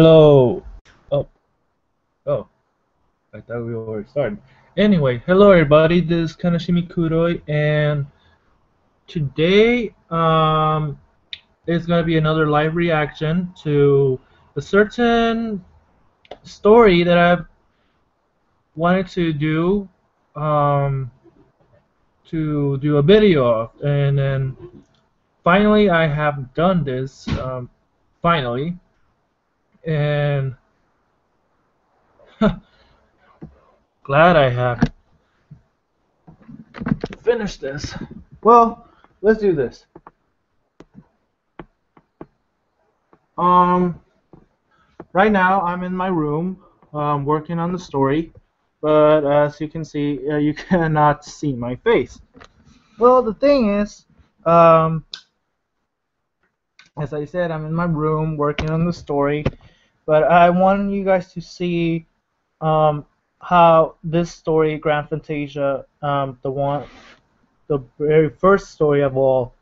Hello. Oh, oh, I thought we already started. Anyway, hello everybody. This is Kanashimi Kuroi, and today is gonna be another live reaction to a certain story that I've wanted um, to do a video of, and then finally I have done this. Finally, and glad I have finished this. Well, let's do this. Um, right now I'm in my room, working on the story, but as you can see, you cannot see my face. Well, the thing is, um, as I said, I'm in my room working on the story, but I want you guys to see um, how this story, Grand Fantasia, the very first story of all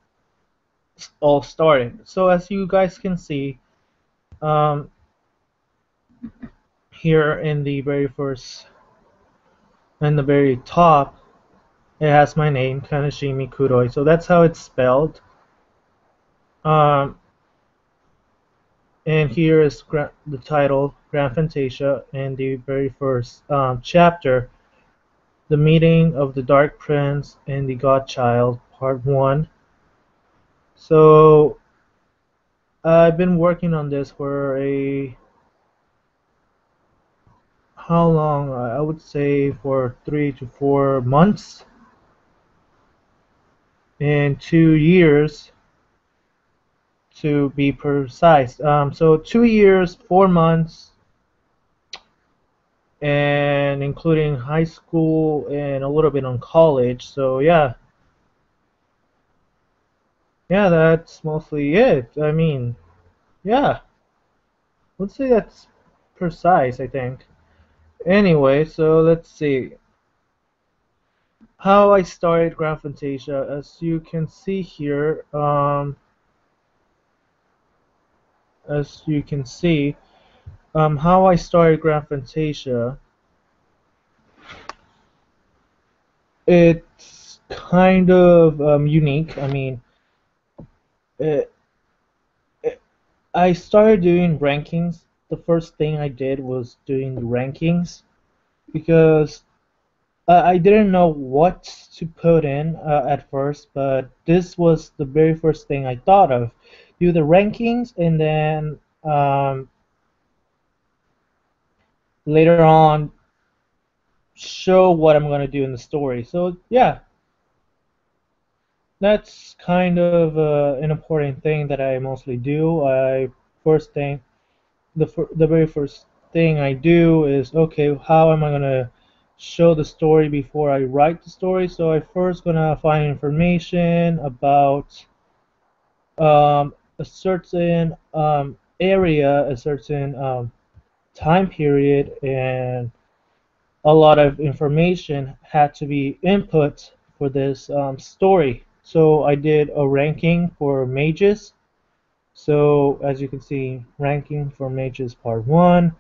started. So as you guys can see, um, here in the very top, it has my name, Kanashimi Kuroi. So that's how it's spelled. Um, and here is the title, Grand Fantasia, and the very first chapter, The Meeting of the Dark Prince and the Godchild, Part 1. So I've been working on this for how long? I would say for 3 to 4 months and 2 years to be precise. So 2 years, 4 months, and including high school and a little bit on college. So yeah, that's mostly it. I mean, yeah, let's say that's precise, I think. Anyway, so let's see how I started Grand Fantasia. As you can see here, as you can see, how I started Grand Fantasia. It's kind of unique. I mean, it, I started doing rankings. The first thing I did was doing the rankings because I didn't know what to put in at first, but this was the very first thing I thought of. Do the rankings and then later on show what I'm going to do in the story. So, yeah, that's kind of an important thing that I mostly do. First thing the very first thing I do is, okay, how am I gonna show the story before I write the story? So I first gonna find information about a certain area, a certain time period, and a lot of information had to be input for this story. So I did a ranking for mages. So as you can see, ranking for mages part 1.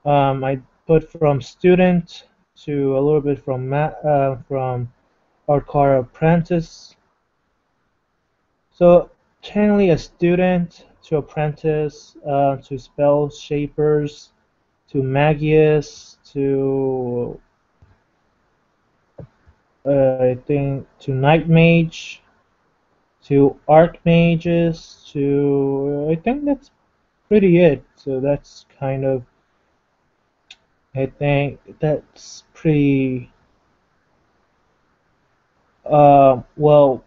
I put from student to a little bit from Art apprentice. So generally a student to apprentice to spell shapers to magius to I think to night mage to archmages to I think that's pretty it. So that's kind of I think that's pretty well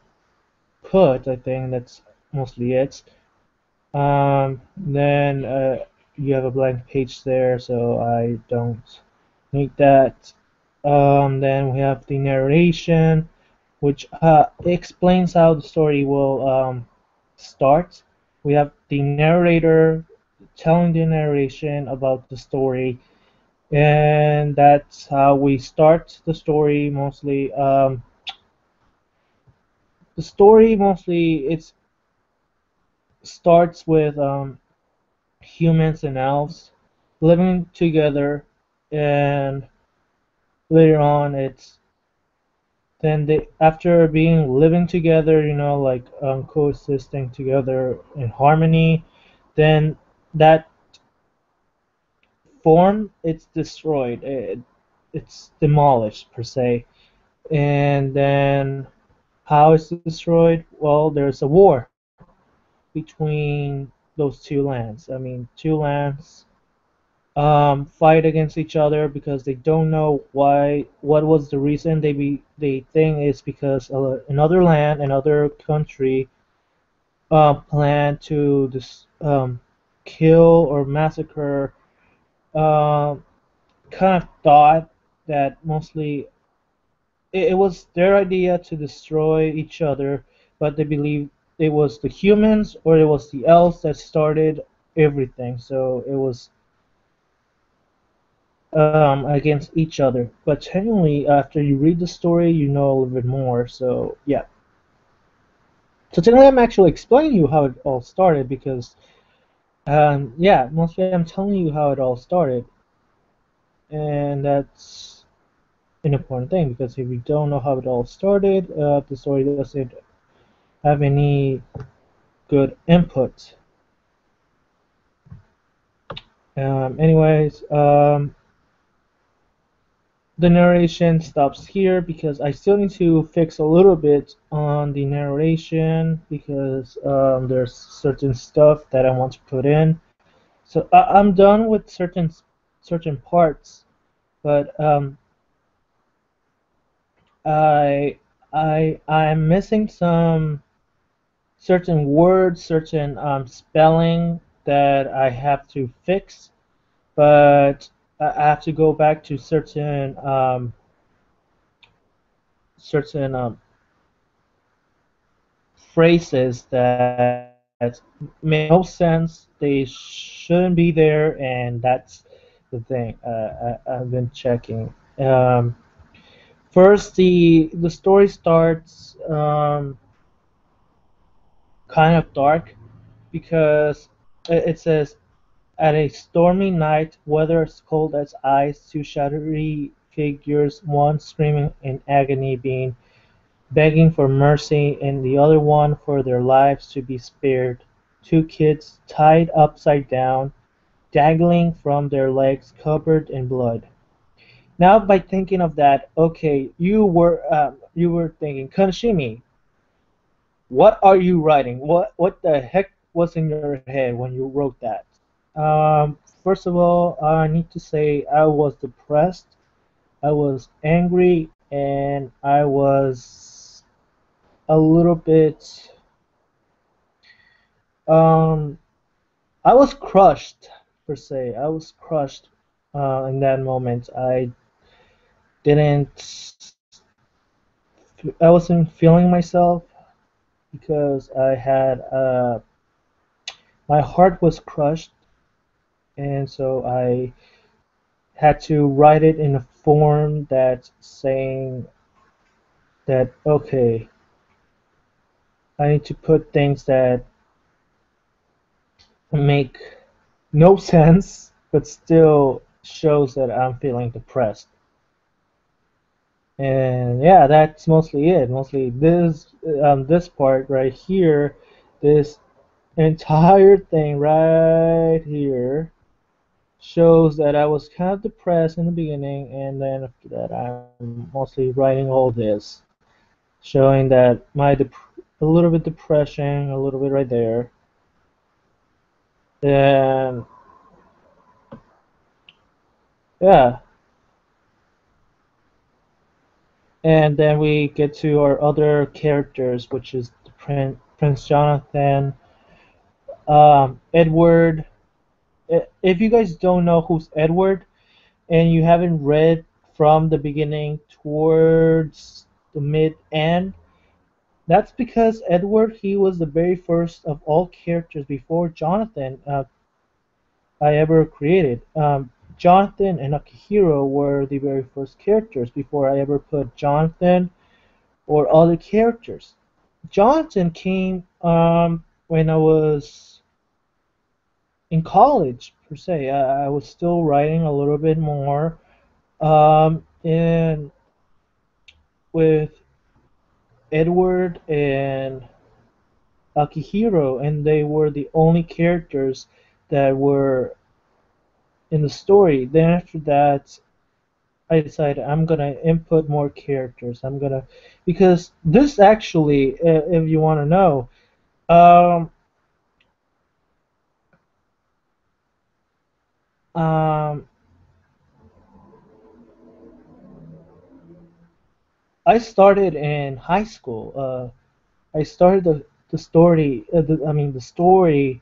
put. I think that's mostly it. Then you have a blank page there, so I don't need that. Then we have the narration, which explains how the story will start. We have the narrator telling the narration about the story, and that's how we start the story mostly. The story mostly it starts with humans and elves living together, and later on it's then they after being living together, like coexisting together in harmony, then that form it's destroyed, it's demolished per se, and then how it's destroyed? Well, there's a war between those two lands. I mean, two lands fight against each other because they don't know why. What was the reason? They think it's because another land, another country, planned to kill or massacre. Uh, Kind of thought that mostly it was their idea to destroy each other, but they believe it was the humans or it was the elves that started everything. So it was against each other. But genuinely, after you read the story, you know a little bit more. So yeah. So technically, I'm actually explaining you how it all started because yeah, mostly I'm telling you how it all started, and that's an important thing because if you don't know how it all started, the story doesn't have any good input. Anyways, the narration stops here because I still need to fix a little bit on the narration because there's certain stuff that I want to put in. So I'm done with certain parts, but I I'm missing some certain words, certain spelling that I have to fix, but I have to go back to certain phrases that make no sense. They shouldn't be there, and that's the thing. I've been checking. First, the story starts kind of dark because it says at a stormy night, weather as cold as ice, two shadowy figures, one screaming in agony, begging for mercy, and the other one for their lives to be spared. Two kids tied upside down, dangling from their legs, covered in blood. Now, by thinking of that, okay, you were thinking, Kanashimi, what are you writing? What the heck was in your head when you wrote that? First of all, I need to say I was depressed, I was angry, and I was a little bit um I was crushed per se. I was crushed in that moment. Didn't I wasn't feeling myself because I had my heart was crushed, and so I had to write it in a form that's saying that okay, I need to put things that make no sense but still shows that I'm feeling depressed. And yeah, that's mostly it. Mostly this part right here, this entire thing right here shows that I was kind of depressed in the beginning, and then after that, I'm mostly writing all this, showing that a little bit depression, a little bit right there, and yeah, and then we get to our other characters, which is the Prince Jonathan, Edward. If you guys don't know who's Edward and you haven't read from the beginning towards the mid end, that's because Edward he was the very first of all characters before Jonathan I ever created. Jonathan and Akihiro were the very first characters before I ever put Jonathan or other characters. Jonathan came when I was in college per se. I was still writing a little bit more, and with Edward and Akihiro, and they were the only characters that were in the story. Then after that, I decided I'm gonna input more characters. I'm gonna because this actually, if you want to know, um, um, I started in high school. I started the story. The story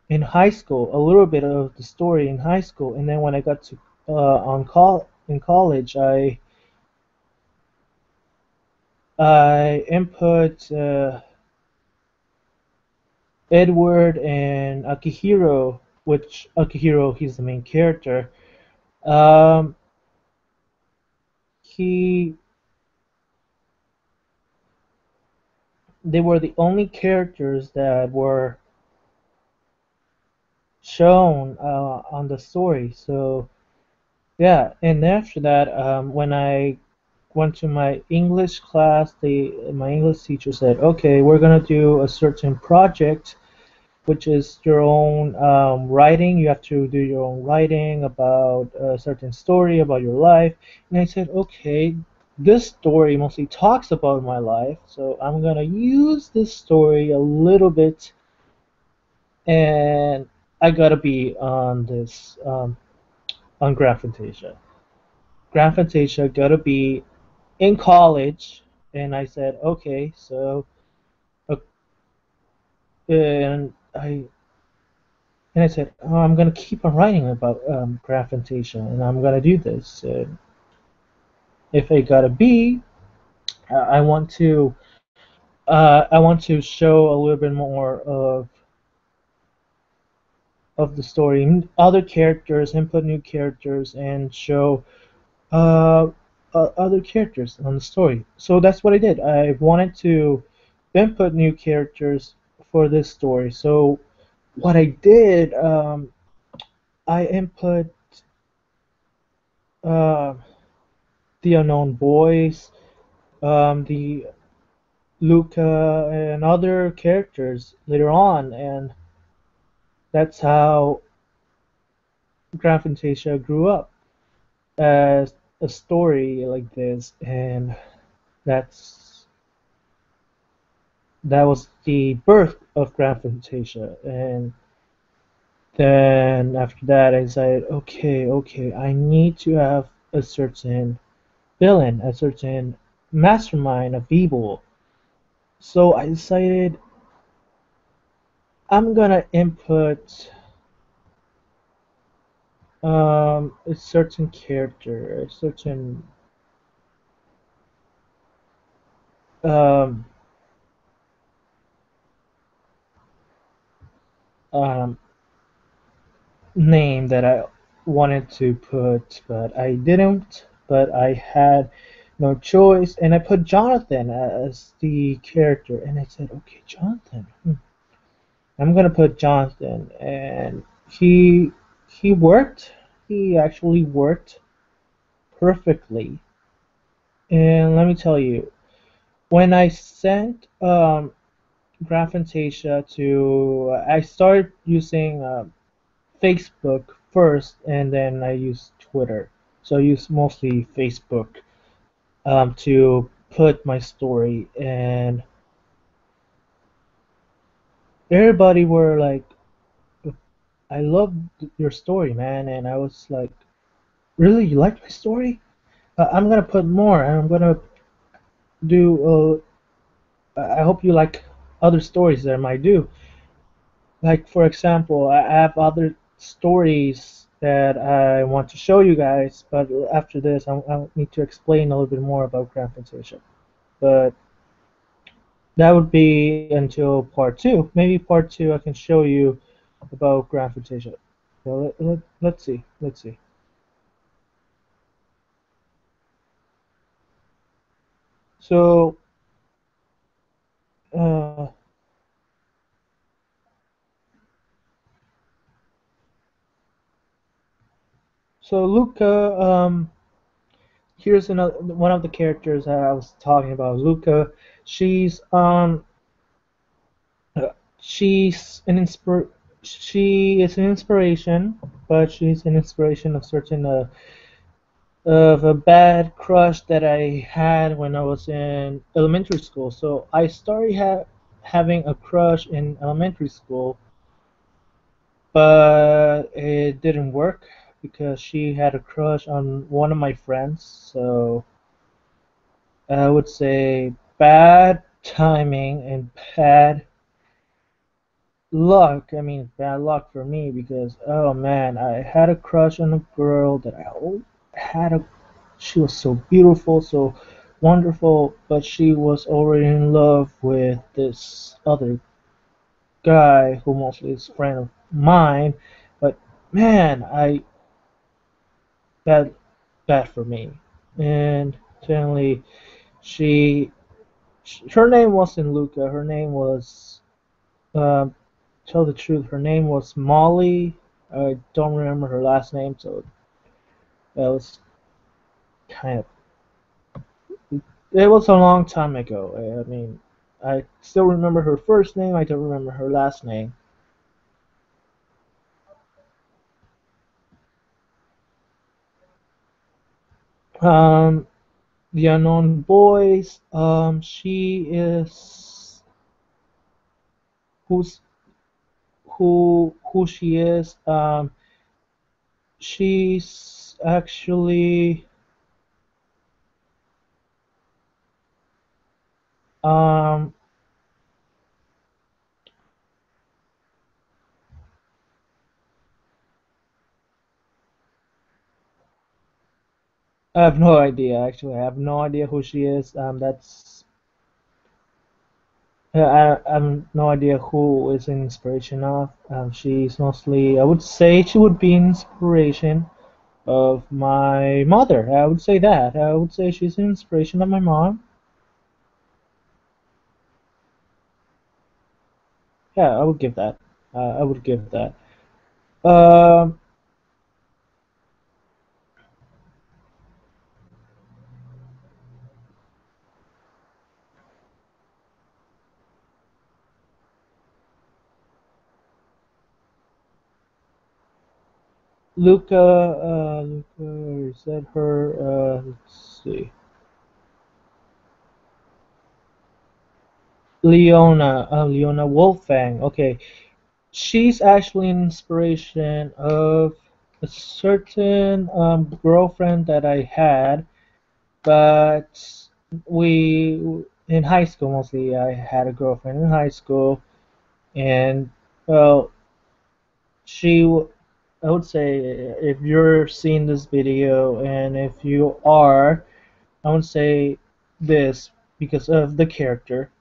in high school. A little bit of the story in high school, and then when I got to on call in college, I input Edward and Akihiro, which Akihiro he's the main character. Um, he they were the only characters that were shown on the story. So yeah, and after that, when I went to my English class, my English teacher said, "Okay, we're gonna do a certain project, which is your own writing. You have to do your own writing about a certain story about your life." And I said, "Okay, this story mostly talks about my life, so I'm gonna use this story a little bit, and I gotta be on this on Grand Fantasia. Grand Fantasia gotta be in college." And I said, "Okay, so." Uh, and I said, "Oh, I'm gonna keep on writing about Grand Fantasia, and I'm gonna do this. If I got a B, I want to show a little bit more of the story, other characters, input new characters, and show uh, other characters on the story." So that's what I did. I wanted to input new characters for this story. So what I did, I input uh, the unknown boys, the Luca, and other characters later on, and that's how Grand Fantasia grew up as a story like this, and that's that was the birth of Grand Fantasia. And then after that, I decided, okay, I need to have a certain villain, a certain mastermind of evil. So I decided I'm gonna input a certain character, a certain um, um, name that I wanted to put, but I didn't. But I had no choice, and I put Jonathan as the character, and I said, okay, Jonathan. I'm gonna put Jonathan, and he worked. He actually worked perfectly. And let me tell you, when I sent Graphantasia to, I started using Facebook first, and then I used Twitter. So I use mostly Facebook to put my story, and everybody were like, "I love your story, man," and I was like, "Really, you like my story? I'm gonna put more, and I'm gonna do. I hope you like other stories that I might do." Like for example, I have other stories that I want to show you guys, but after this, I need to explain a little bit more about Grand Fantasia. But that would be until part two. Maybe part two I can show you about Grand Fantasia. So let's see. Let's see. So uh, So Luca, here's another one of the characters that I was talking about. Luca, she's uh, she's an inspir she is an inspiration, but she's an inspiration of certain of a bad crush that I had when I was in elementary school. So I started having a crush in elementary school, but it didn't work because she had a crush on one of my friends. So I would say bad timing and bad luck. I mean, bad luck for me because oh man, I had a crush on a girl that had a. She was so beautiful, so wonderful, but she was already in love with this other guy who mostly is a friend of mine. But man, I bad bad for me. And generally, she her name wasn't Luca. Her name was um, tell the truth, her name was Molly. I don't remember her last name, so that was kind of. It was a long time ago. I mean, I still remember her first name. I don't remember her last name. Um, the unknown boys. She is who's who she is. She's actually um. I have no idea. Actually, I have no idea who she is. That's I have no idea who is an inspiration of. She's mostly, I would say, she would be an inspiration of my mother. I would say that. I would say she's an inspiration of my mom. Yeah, I would give that. I would give that. Um, Luca, is that her? Let's see. Leona Wolfang. Okay, she's actually an inspiration of a certain girlfriend that I had, but we in high school mostly. I had a girlfriend in high school, and well, I would say if you're seeing this video, and if you are, I would say this because of the character.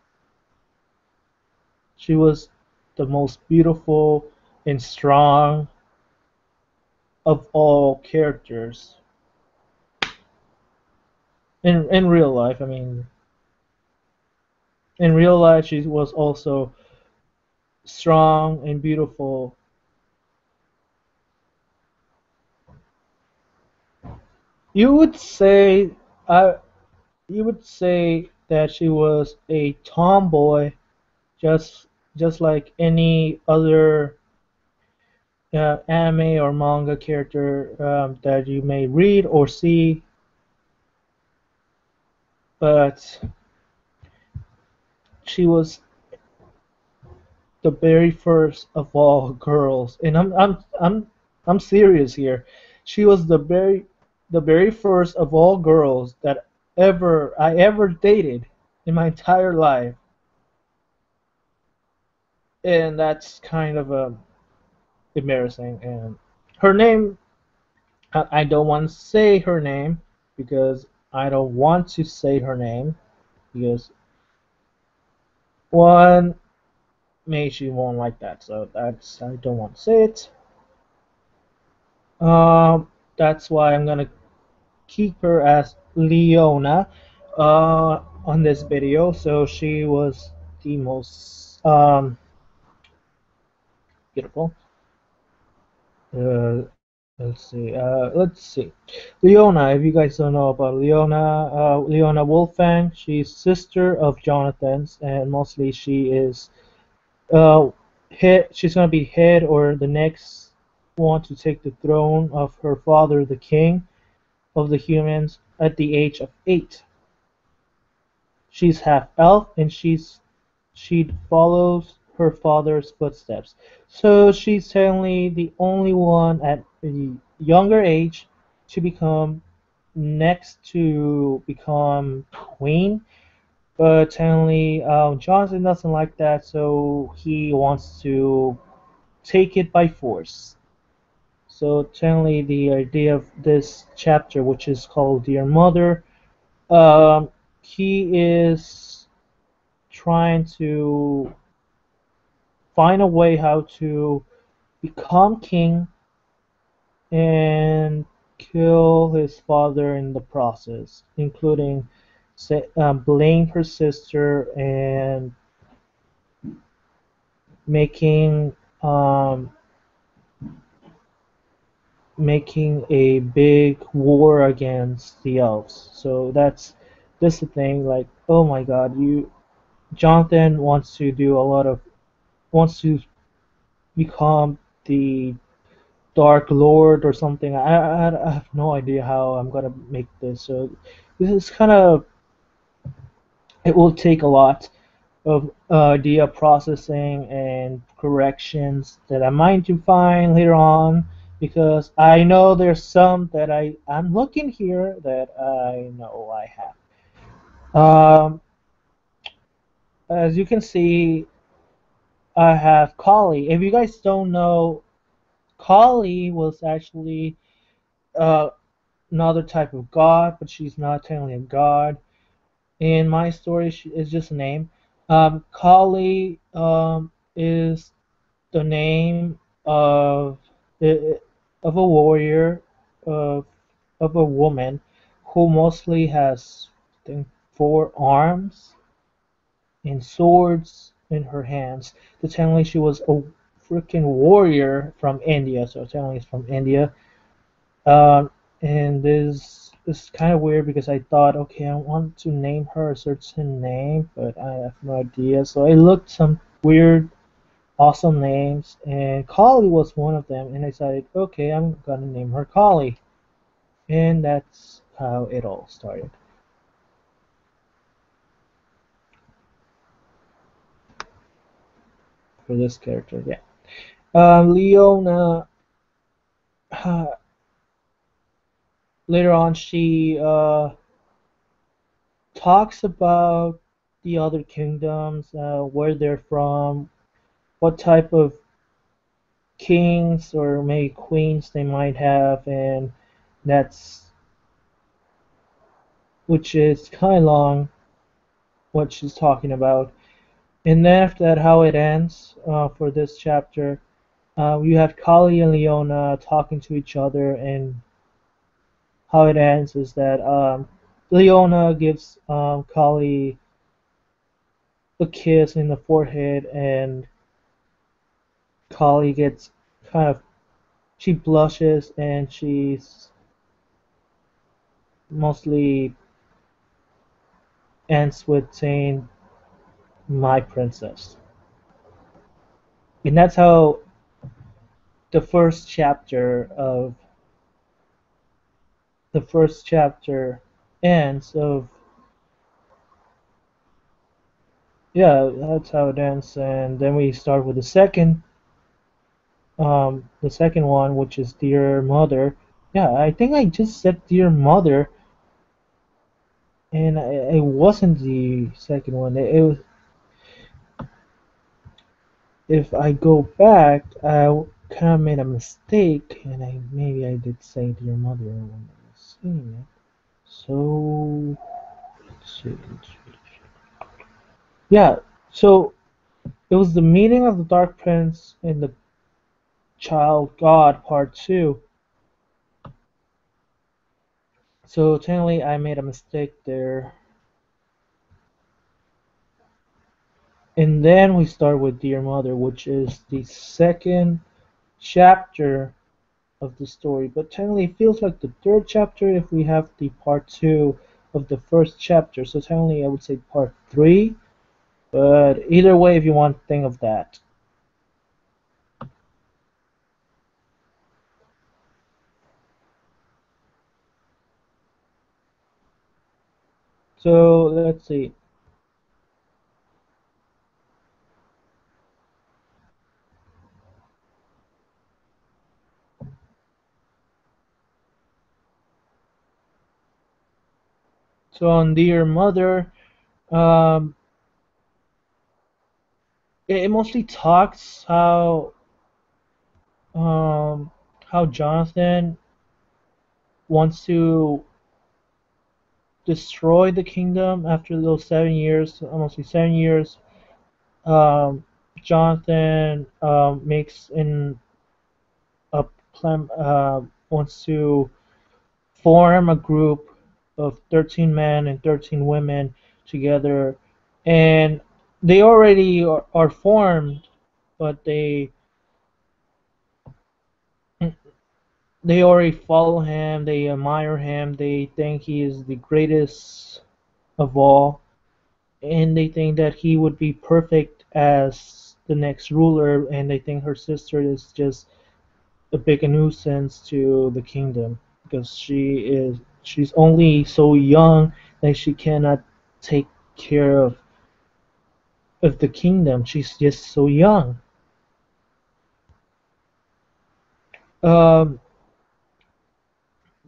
She was the most beautiful and strong of all characters in real life. I mean, in real life, she was also strong and beautiful. You would say, uh, you would say that she was a tomboy, just just like any other anime or manga character that you may read or see. But she was the very first of all girls, and I'm serious here. She was the very first of all girls that I ever dated in my entire life, and that's kind of embarrassing. And her name, I don't want to say her name because I don't want to say her name because one, maybe she won't like that, so that's I don't want to say it. That's why I'm gonna keep her as Leona on this video. So she was the most beautiful. Uh, Let's see. Leona, if you guys don't know about Leona, Leona Wolfang, she's sister of Jonathan's, and mostly she is uh head. She's gonna be head or the next one to take the throne of her father, the king of the humans, at the age of 8. She's half elf, and she follows her father's footsteps. So she's technically the only one at a younger age to become next to become queen. But technically, Johnson doesn't like that, so he wants to take it by force. So technically, the idea of this chapter, which is called Dear Mother, um, he is trying to find a way how to become king and kill his father in the process, including blame her sister and making um, making a big war against the elves. So that's the thing. Like, oh my God, you Jonathan wants to do a lot of wants to become the Dark Lord or something. I have no idea how I'm gonna make this. So this is kind of it will take a lot of idea processing and corrections that I might to find later on because I know there's some that I'm looking here that I know I have. As you can see, I have Kali. If you guys don't know, Kali was actually uh, another type of god, but she's not technically a god. In my story, she is just a name. Kali is the name of of a warrior of of a woman who mostly has I think 4 arms and swords in her hands. So technically, she was a freaking warrior from India. So technically, it's from India. Um, and this is kind of weird because I thought, okay, I want to name her a certain name, but I have no idea. So I looked some weird, awesome names, and Kali was one of them. And I decided, okay, I'm gonna name her Kali, and that's how it all started for this character. Yeah. Leona. Later on, she talks about the other kingdoms, where they're from, what type of kings or maybe queens they might have, and that's which is kind of long what she's talking about. And then after that, how it ends for this chapter, you have Kali and Leona talking to each other, and how it ends is that Leona gives Kali a kiss in the forehead, and Kali gets kind of she blushes and she's mostly ends with saying my princess. And that's how the first chapter ends of yeah, that's how it ends. And then we start with the second one, which is Dear Mother. Yeah, I think I just said Dear Mother, and it wasn't the second one. It was, if I go back, I kind of made a mistake, and maybe I did say Dear Mother when I was saying it. So let's see. Yeah, so it was the meeting of the Dark Prince and the Child God Part 2. So technically I made a mistake there. And then we start with Dear Mother, which is the second chapter of the story. But technically, it feels like the third chapter if we have the part two of the first chapter. So technically, I would say part three. But either way, if you want to think of that. So let's see. So on Dear Mother, um, it mostly talks um, how Jonathan wants to destroy the kingdom after those 7 years, almost 7 years. Um, Jonathan makes in a plan, wants to form a group of 13 men and 13 women together, and they already are formed, but they already follow him, they admire him, they think he is the greatest of all, and they think that he would be perfect as the next ruler, and they think her sister is just a big nuisance to the kingdom because she's only so young that she cannot take care of the kingdom. She's just so young. Um,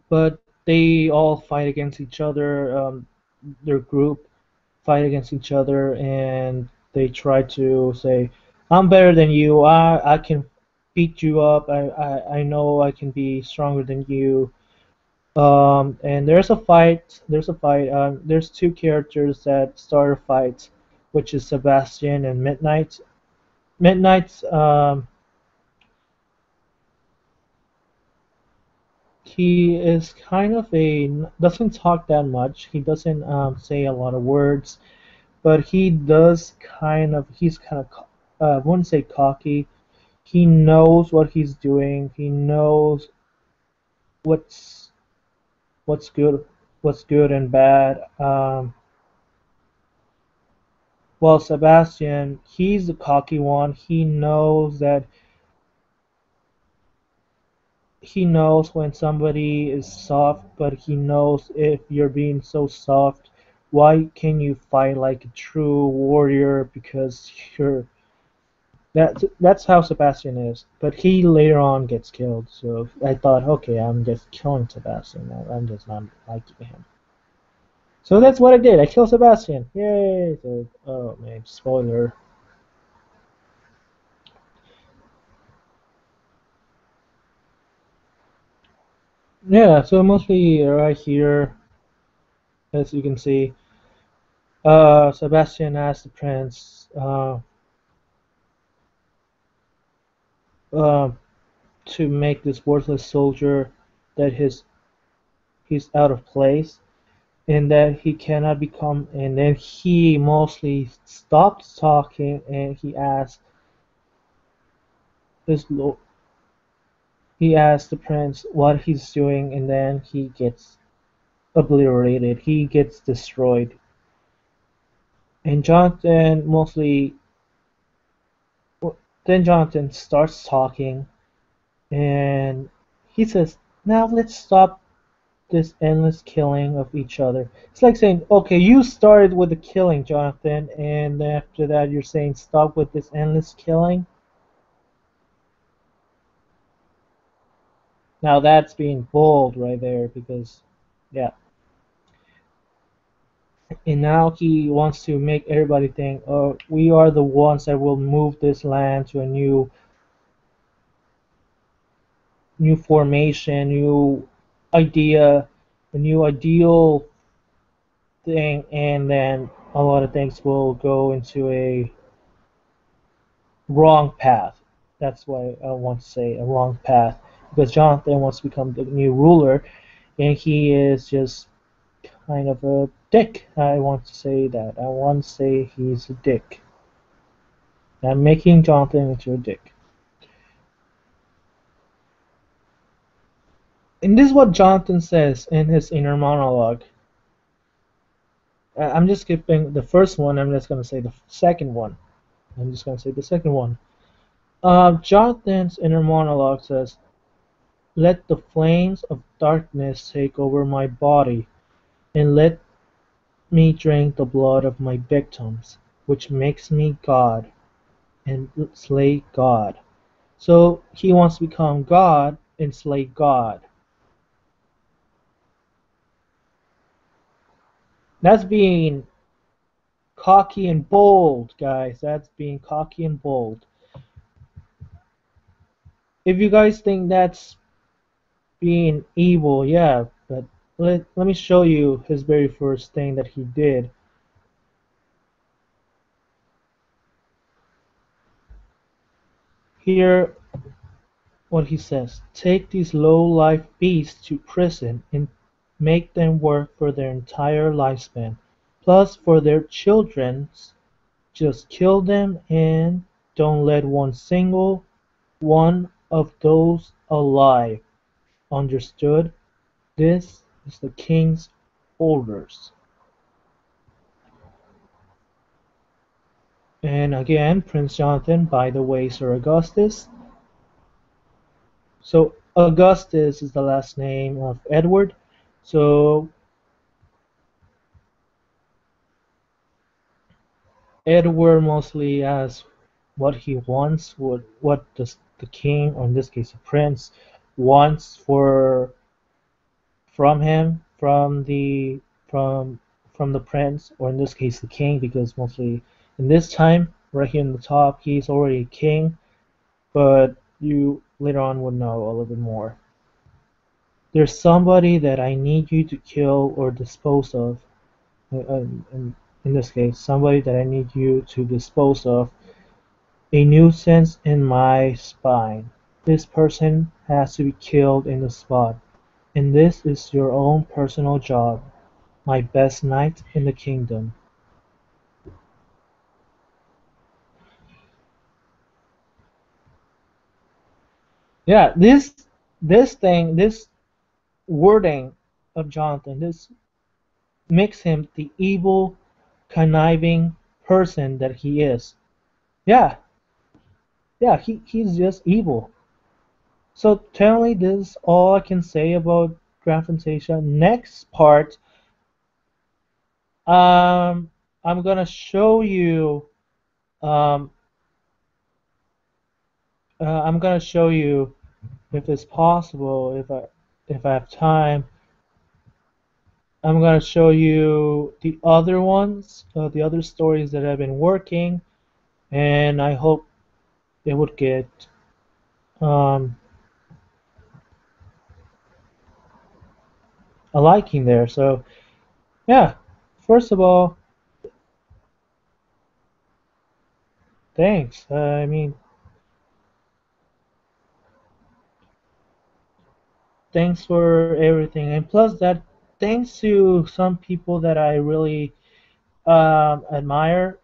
but they all fight against each other. Their group fight against each other, and they try to say, "I'm better than you. I can beat you up. I know I can be stronger than you." And there's a fight. There's a fight. There's two characters that start a fight, which is Sebastian and Midnight. Midnight's he is kind of a doesn't talk that much. He doesn't say a lot of words, but he does kind of. He's kind of I wouldn't say cocky. He knows what he's doing. He knows what's what's good, what's good and bad. Well, Sebastian, he's the cocky one. He knows when somebody is soft, but he knows if you're being so soft, why can you fight like a true warrior? Because that's how Sebastian is. But he later on gets killed. So I thought, okay, I'm just killing Sebastian. I'm just not liking him. So that's what I did. I killed Sebastian. Yay! So, oh man, spoiler. Yeah, so mostly right here, as you can see, Sebastian asked the prince uh, to make this worthless soldier that he's out of place and that he cannot become. And then he mostly stopped talking and this he asked the prince what he's doing, and then he gets obliterated. He gets destroyed. And then Jonathan starts talking, and he says, "Now let's stop this endless killing of each other." It's like saying, "Okay, you started with the killing, Jonathan, and after that you're saying stop with this endless killing." Now that's being bold right there because, yeah. And now he wants to make everybody think, "Oh, we are the ones that will move this land to a new formation, new idea, a new ideal thing," and then a lot of things will go into a wrong path. That's why I want to say a wrong path because Jonathan wants to become the new ruler, and he is just kind of a dick. I want to say that. I want to say he's a dick. I'm making Jonathan into a dick. And this is what Jonathan says in his inner monologue. I'm just skipping the first one. I'm just going to say the second one. I'm just going to say the second one. Jonathan's inner monologue says, "Let the flames of darkness take over my body, and let me drink the blood of my victims, which makes me God, and slay God." So he wants to become God and slay God. That's being cocky and bold, guys. That's being cocky and bold. If you guys think that's being evil, yeah, but let me show you his very first thing that he did. Here, what he says: "Take these low-life beasts to prison and make them work for their entire lifespan, plus for their children's. Just kill them and don't let one single one of those alive. Understood? This is the king's orders." And again, Prince Jonathan, by the way, Sir Augustus. So Augustus is the last name of Edward. So Edward mostly has what he wants, what does the king, or in this case the prince, wants for from him, from from the prince, or in this case the king, because mostly in this time, right here in the top, he's already king, but you later on would know a little bit more. "There's somebody that I need you to kill or dispose of. In this case, somebody that I need you to dispose of. A nuisance in my spine. This person has to be killed in the spot. And this is your own personal job. My best knight in the kingdom." Yeah, this wording of Jonathan, this makes him the evil, conniving person that he is. Yeah, yeah, he's just evil. So technically, this is all I can say about Grand Fantasia. Next part, um, I'm gonna show you. Um, I'm gonna show you, if it's possible, if I have time. I'm gonna show you the other ones, the other stories that I've been working, and I hope it would get um, a liking there. So yeah, first of all, thanks. I mean, thanks for everything, and plus that, thanks to some people that I really admire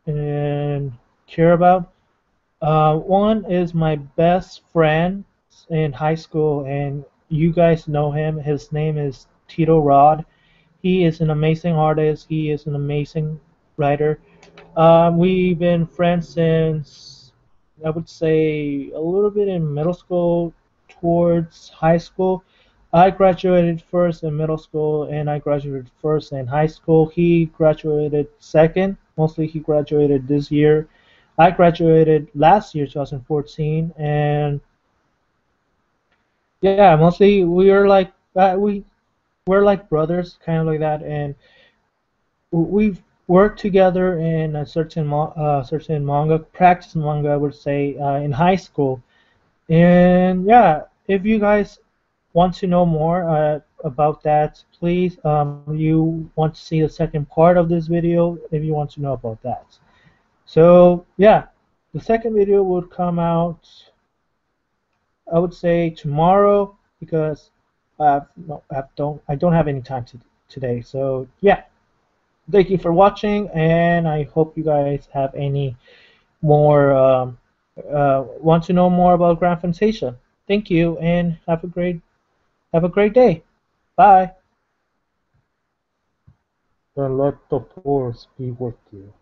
and care about. One is my best friend in high school, and you guys know him. His name is Tito Rod. He is an amazing artist. He is an amazing writer. We've been friends since, I would say, a little bit in middle school towards high school. I graduated first in middle school, and I graduated first in high school. He graduated second. Mostly he graduated this year. I graduated last year, 2014, and yeah, mostly we are like we're like brothers, kind of like that, and we've worked together in a certain manga, practice manga, I would say, in high school. And yeah, if you guys want to know more about that, please, you want to see the second part of this video if you want to know about that. So yeah, the second video would come out, I would say, tomorrow, because no, I don't have any time today. So yeah, thank you for watching, and I hope you guys have any more want to know more about Grand Fantasia. Thank you, and have a great Have a great day. Bye. And let the force be with you.